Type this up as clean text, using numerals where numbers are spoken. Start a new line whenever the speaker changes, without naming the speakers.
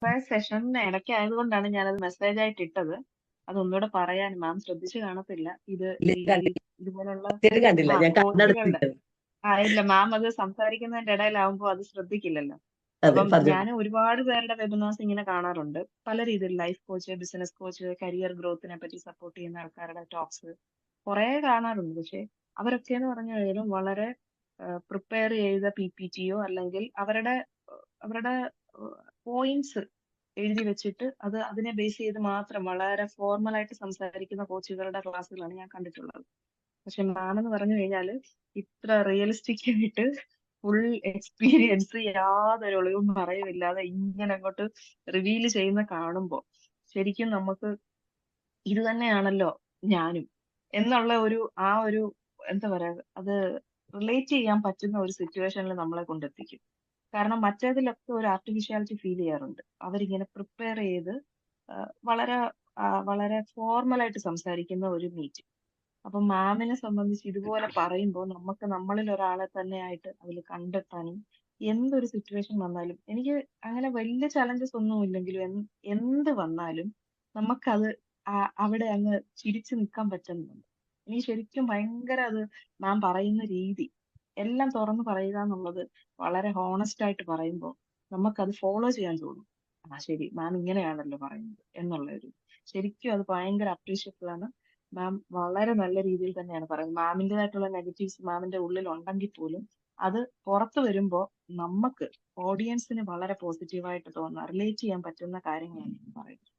സെഷന് ഇടയ്ക്ക് ആയതുകൊണ്ടാണ് ഞാനത് മെസ്സേജ് ആയിട്ട് ഇട്ടത്. അതൊന്നുകൂടെ പറയാൻ മാം ശ്രദ്ധിച്ചു കാണത്തില്ല. ഇത്
ഇല്ല,
ഈ
കണ്ടില്ല.
ഇതുപോലുള്ള
സത്യമായിട്ട് കണ്ടില്ല. ഞാൻ
കോച്ചുകളുടെ
കണ്ണടച്ചിരിക്കുന്നു.
ഇല്ല മാം അത് സംസാരിക്കുന്നതിന്റെ ഇടയിലാവുമ്പോ അത് ശ്രദ്ധിക്കില്ലല്ലോ.
അതെ,
അപ്പം ഞാൻ
പറഞ്ഞോളൂ.
ഒരുപാട് പേരുടെ വെബിനാർസ് ഇങ്ങനെ കാണാറുണ്ട്. പല രീതിയിൽ life coach, business coach, career ഗ്രോത്തിനെ പറ്റി സപ്പോർട്ട് ചെയ്യുന്ന ആൾക്കാരുടെ ടോക്സ് കുറെ കാണാറുണ്ട്. പക്ഷെ അവരൊക്കെ എന്ന് പറഞ്ഞു കഴിഞ്ഞാലും വളരെ പ്രിപ്പയർ ചെയ്ത PPTയോ അല്ലെങ്കിൽ അവരുടെ പോയിന്റ്സ് എഴുതി വെച്ചിട്ട് അതിനെ ബേസ് ചെയ്ത് മാത്രം വളരെ ഫോർമൽ ആയിട്ട് സംസാരിക്കുന്ന കോച്ചുകളുടെ ക്ലാസ്സുകളാണ് ഞാൻ കണ്ടിട്ടുള്ളത്. പക്ഷെ മാം എന്ന് പറഞ്ഞു കഴിഞ്ഞാല് ഇത്ര റിയലിസ്റ്റിക് ആയിട്ട് ഫുൾ എക്സ്പീരിയൻസ് യാതൊരു ഒളിവും മറയുമില്ലാതെ ഇങ്ങനെ അങ്ങോട്ട് റിവീൽ ചെയ്യുന്ന കാണുമ്പോ ശരിക്കും നമുക്ക് ഇത് തന്നെയാണല്ലോ ഞാനും എന്നുള്ള ഒരു എന്താ പറയാ അത് റിലേറ്റ് ചെയ്യാൻ പറ്റുന്ന ഒരു സിറ്റുവേഷനിൽ നമ്മളെ കൊണ്ടെത്തിക്കും. കാരണം മറ്റേതിലൊക്കെ ഒരു ആർട്ടിഫിഷ്യാലിറ്റി ഫീൽ ചെയ്യാറുണ്ട്. അവരിങ്ങനെ പ്രിപ്പയർ ചെയ്ത് വളരെ വളരെ ഫോർമൽ ആയിട്ട് സംസാരിക്കുന്ന ഒരു മീറ്റ്. അപ്പൊ മാമിനെ സംബന്ധിച്ച് ഇതുപോലെ പറയുമ്പോൾ നമുക്ക് നമ്മളിൽ ഒരാളെ തന്നെ ആയിട്ട് അതിൽ കണ്ടെത്താനും എന്തൊരു സിറ്റുവേഷൻ വന്നാലും എനിക്ക് അങ്ങനെ വലിയ ചലഞ്ചസ് ഒന്നും ഇല്ലെങ്കിലും എന്ത് വന്നാലും നമുക്കത് അവിടെ അങ്ങ് ചിരിച്ചു നിൽക്കാൻ പറ്റുന്നുണ്ട്. എനിക്ക് ശരിക്കും ഭയങ്കര അത് മാം പറയുന്ന രീതി എല്ലാം തുറന്നു പറയുക എന്നുള്ളത് വളരെ ഹോണസ്റ്റ് ആയിട്ട് പറയുമ്പോൾ നമുക്കത് ഫോളോ ചെയ്യാൻ തോന്നും. ശരി മാം ഇങ്ങനെയാണല്ലോ പറയുന്നത് എന്നുള്ള ഒരു ശരിക്കും അത് ഭയങ്കര അപ്രീഷിയബിൾ ആണ്. മാം വളരെ നല്ല രീതിയിൽ തന്നെയാണ് പറയുന്നത്. മാമിൻ്റെതായിട്ടുള്ള നെഗറ്റീവ്സ് മാമിന്റെ ഉള്ളിൽ ഉണ്ടെങ്കിൽ പോലും അത് പുറത്തു വരുമ്പോൾ നമുക്ക് ഓഡിയൻസിന് വളരെ പോസിറ്റീവായിട്ട് തോന്നുന്ന റിലേറ്റ് ചെയ്യാൻ പറ്റുന്ന കാര്യങ്ങളാണ് പറയുന്നത്.